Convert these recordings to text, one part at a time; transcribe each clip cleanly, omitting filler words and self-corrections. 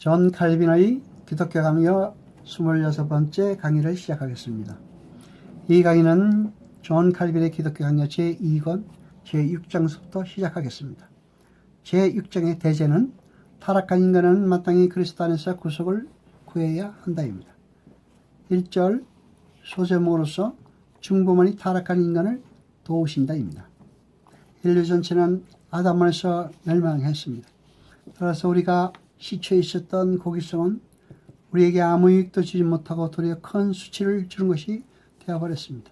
존 칼빈의 기독교 강요 26번째 강의를 시작하겠습니다. 이 강의는 존 칼빈의 기독교 강요 제2권 제6장부터 시작하겠습니다. 제6장의 대제는 타락한 인간은 마땅히 그리스도 안에서 구속을 구해야 한다입니다. 1절 소제목으로서 중보만이 타락한 인간을 도우신다입니다. 인류 전체는 아담 안에서 멸망했습니다. 따라서 우리가 시초에 있었던 고기성은 우리에게 아무 이익도 주지 못하고 도리어 큰 수치를 주는 것이 되어버렸습니다.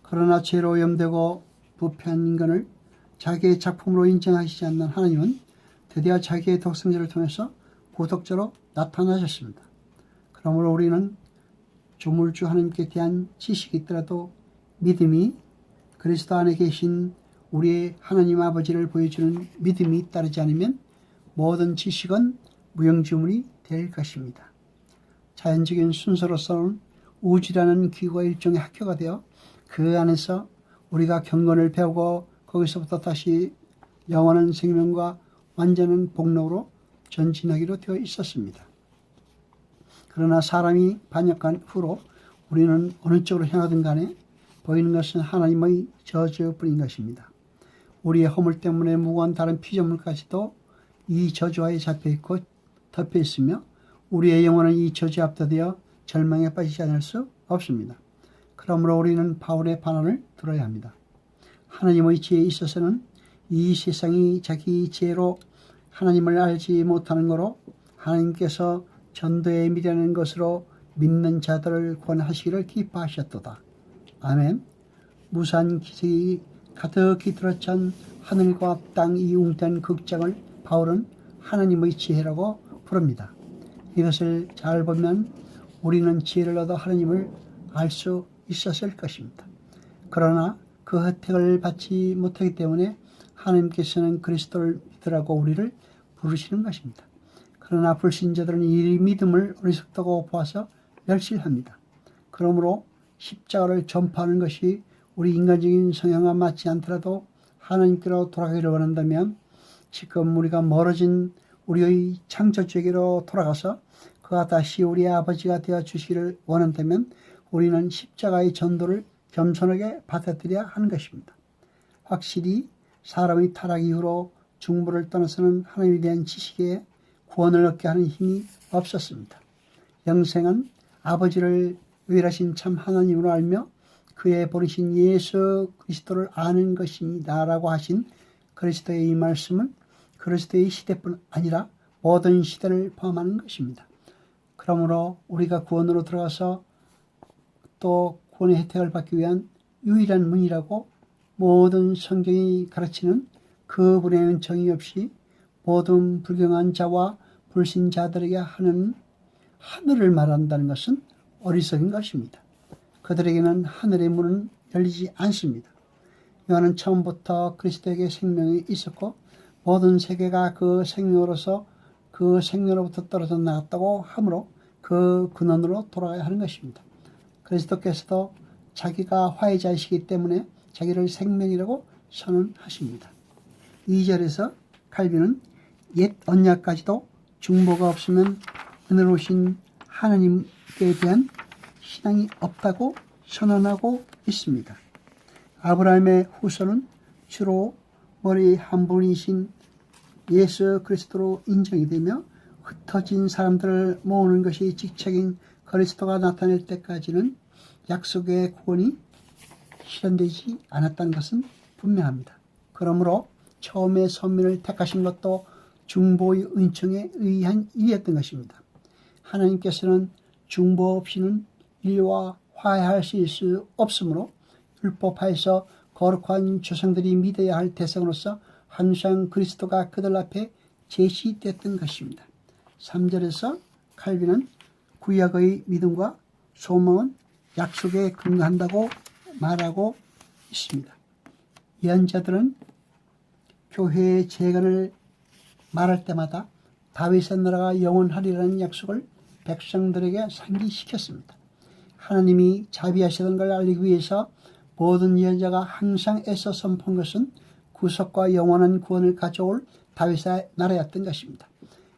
그러나 죄로 오염되고 부패한 인간을 자기의 작품으로 인정하시지 않는 하나님은 드디어 자기의 독생자를 통해서 구속자로 나타나셨습니다. 그러므로 우리는 조물주 하나님께 대한 지식이 있더라도 믿음이 그리스도 안에 계신 우리의 하나님 아버지를 보여주는 믿음이 따르지 않으면 모든 지식은 무용지물이 될 것입니다. 자연적인 순서로서는 우주라는 기구가 일종의 학교가 되어 그 안에서 우리가 경건을 배우고 거기서부터 다시 영원한 생명과 완전한 복록으로 전진하기로 되어 있었습니다. 그러나 사람이 반역한 후로 우리는 어느 쪽으로 향하든 간에 보이는 것은 하나님의 저주뿐인 것입니다. 우리의 허물 때문에 무고한 다른 피조물까지도 이 저주하에 잡혀있고 덮여있으며 우리의 영혼은 이 저주 앞서되어 절망에 빠지지 않을 수 없습니다. 그러므로 우리는 바울의 반언을 들어야 합니다. 하나님의 지혜에 있어서는 이 세상이 자기 지혜로 하나님을 알지 못하는 거로 하나님께서 전도에 미련한 것으로 믿는 자들을 권하시기를 기뻐하셨도다. 아멘. 무수한 기적이 가득히 들어찬 하늘과 땅 이웅된 극장을 바울은 하나님의 지혜라고 부릅니다. 이것을 잘 보면 우리는 지혜를 얻어 하나님을 알 수 있었을 것입니다. 그러나 그 혜택을 받지 못하기 때문에 하나님께서는 그리스도를 믿으라고 우리를 부르시는 것입니다. 그러나 불신자들은 이 믿음을 어리석다고 보아서 멸시합니다. 그러므로 십자가를 전파하는 것이 우리 인간적인 성향과 맞지 않더라도 하나님께로 돌아가기를 원한다면 지금 우리가 멀어진 우리의 창조주에게로 돌아가서 그가 다시 우리의 아버지가 되어 주시기를 원한다면 우리는 십자가의 전도를 겸손하게 받아들여야 하는 것입니다. 확실히 사람의 타락 이후로 중보를 떠나서는 하나님에 대한 지식에 구원을 얻게 하는 힘이 없었습니다. 영생은 아버지를 유일하신 참 하나님으로 알며 그의 보내신 예수 그리스도를 아는 것입니다 라고 하신 그리스도의 이 말씀은 그리스도의 시대뿐 아니라 모든 시대를 포함하는 것입니다. 그러므로 우리가 구원으로 들어가서 또 구원의 혜택을 받기 위한 유일한 문이라고 모든 성경이 가르치는 그분의 은총이 없이 모든 불경한 자와 불신자들에게 하는 하늘을 말한다는 것은 어리석은 것입니다. 그들에게는 하늘의 문은 열리지 않습니다. 요한은 처음부터 그리스도에게 생명이 있었고 모든 세계가 그 생명으로서 그 생명으로부터 떨어져 나갔다고 하므로 그 근원으로 돌아가야 하는 것입니다. 그리스도께서도 자기가 화해자이시기 때문에 자기를 생명이라고 선언하십니다. 2절에서 칼빈은 옛 언약까지도 중보가 없으면 은혜로우신 하나님께 대한 신앙이 없다고 선언하고 있습니다. 아브라함의 후손은 주로 머리 한 분이신 예수 그리스도로 인정이 되며 흩어진 사람들을 모으는 것이 직책인 그리스도가 나타날 때까지는 약속의 구원이 실현되지 않았다는 것은 분명합니다. 그러므로 처음에 선민을 택하신 것도 중보의 은총에 의한 일이었던 것입니다. 하나님께서는 중보 없이는 인류와 화해할 수 없으므로 율법하에서 거룩한 조상들이 믿어야 할 대상으로서 항상 그리스도가 그들 앞에 제시됐던 것입니다. 3절에서 칼빈은 구약의 믿음과 소망은 약속에 근거한다고 말하고 있습니다. 예언자들은 교회의 재건을 말할 때마다 다윗의 나라가 영원하리라는 약속을 백성들에게 상기시켰습니다. 하나님이 자비하시던 걸 알리기 위해서 모든 예언자가 항상 애써 선포한 것은 구속과 영원한 구원을 가져올 다윗의 나라였던 것입니다.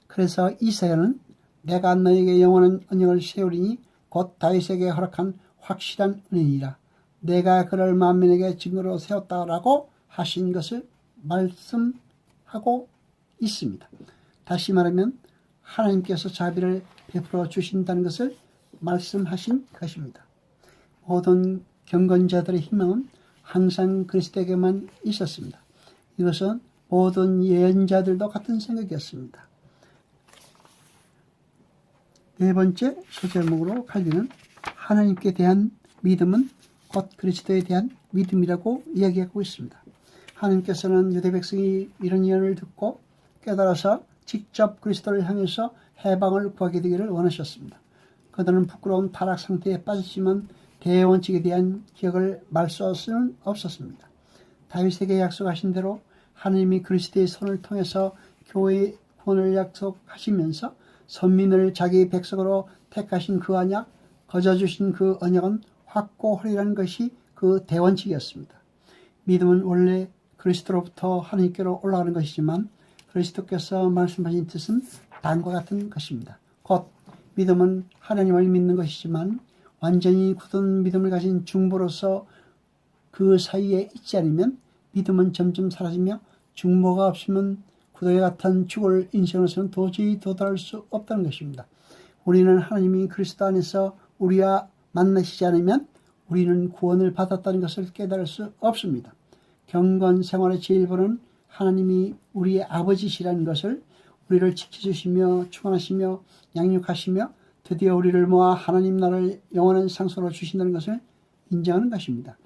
그래서 이사야는 내가 너에게 영원한 언약을 세우리니 곧 다윗에게 허락한 확실한 은혜니라. 내가 그를 만민에게 증거로 세웠다라고 하신 것을 말씀하고 있습니다. 다시 말하면 하나님께서 자비를 베풀어 주신다는 것을 말씀하신 것입니다. 모든 경건자들의 희망은 항상 그리스도에게만 있었습니다. 이것은 모든 예언자들도 같은 생각이었습니다. 네 번째 소제목으로 칼빈은 하나님께 대한 믿음은 곧 그리스도에 대한 믿음이라고 이야기하고 있습니다. 하나님께서는 유대 백성이 이런 예언을 듣고 깨달아서 직접 그리스도를 향해서 해방을 구하게 되기를 원하셨습니다. 그들은 부끄러운 타락 상태에 빠졌지만 대원칙에 대한 기억을 말소할 수는 없었습니다. 다윗에게 약속하신 대로 하나님이 그리스도의 손을 통해서 교회의 구원을 약속하시면서 선민을 자기 백성으로 택하신 그 언약, 거저주신 그 언약은 확고하리라는 것이 그 대원칙이었습니다. 믿음은 원래 그리스도로부터 하나님께로 올라가는 것이지만 그리스도께서 말씀하신 뜻은 다음과 같은 것입니다. 곧 믿음은 하나님을 믿는 것이지만 완전히 굳은 믿음을 가진 중보로서 그 사이에 있지 않으면 믿음은 점점 사라지며 중보가 없으면 구도에 같은 죽을 인생으로서는 도저히 도달할 수 없다는 것입니다. 우리는 하나님이 그리스도 안에서 우리와 만나시지 않으면 우리는 구원을 받았다는 것을 깨달을 수 없습니다. 경건 생활의 제일본은 하나님이 우리의 아버지시라는 것을 우리를 지켜주시며 충원하시며 양육하시며 드디어 우리를 모아 하나님 나라를 영원한 상속으로 주신다는 것을 인정하는 것입니다.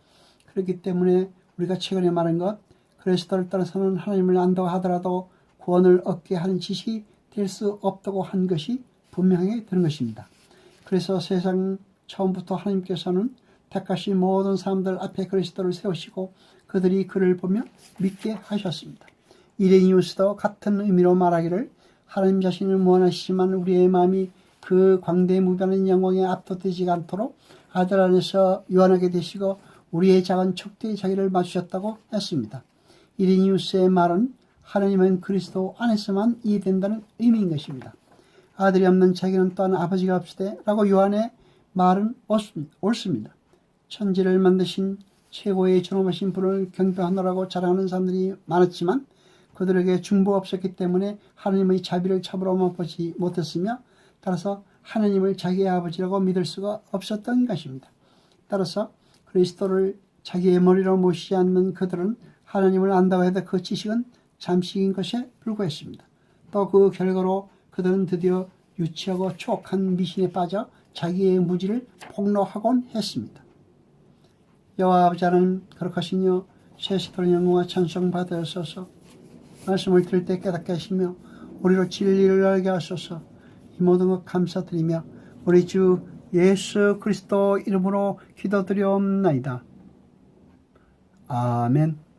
그렇기 때문에 우리가 최근에 말한 것, 그리스도를 따라서는 하나님을 안다고 하더라도 구원을 얻게 하는 짓이 될 수 없다고 한 것이 분명하게 되는 것입니다. 그래서 세상 처음부터 하나님께서는 택하신 모든 사람들 앞에 그리스도를 세우시고 그들이 그를 보며 믿게 하셨습니다. 이레니우스도 같은 의미로 말하기를 하나님 자신을 무한하시지만 우리의 마음이 그 광대무변한 영광에 압도되지 않도록 아들 안에서 유한하게 되시고 우리의 작은 척대의 자기를 맞추셨다고 했습니다. 이레니우스의 말은 하나님은 그리스도 안에서만 이해된다는 의미인 것입니다. 아들이 없는 자기는 또한 아버지가 없으되 라고 요한의 말은 옳습니다. 천지를 만드신 최고의 존엄하신 분을 경배하노라고 자랑하는 사람들이 많았지만 그들에게 중보가 없었기 때문에 하나님의 자비를 참으로 맛보지 못했으며 따라서 하나님을 자기의 아버지라고 믿을 수가 없었던 것입니다. 따라서 그리스도를 자기의 머리로 모시지 않는 그들은 하나님을 안다고 해도 그 지식은 잠시인 것에 불과했습니다. 또 그 결과로 그들은 드디어 유치하고 추억한 미신에 빠져 자기의 무지를 폭로하곤 했습니다. 여호와 아버지 하나님 거룩하시며 세시도록 영광과 찬송 받으소서. 말씀을 들을 때 깨닫게 하시며 우리로 진리를 알게 하소서. 이 모든 것 감사드리며 우리 주 예수 그리스도 이름으로 기도드리옵나이다. 아멘.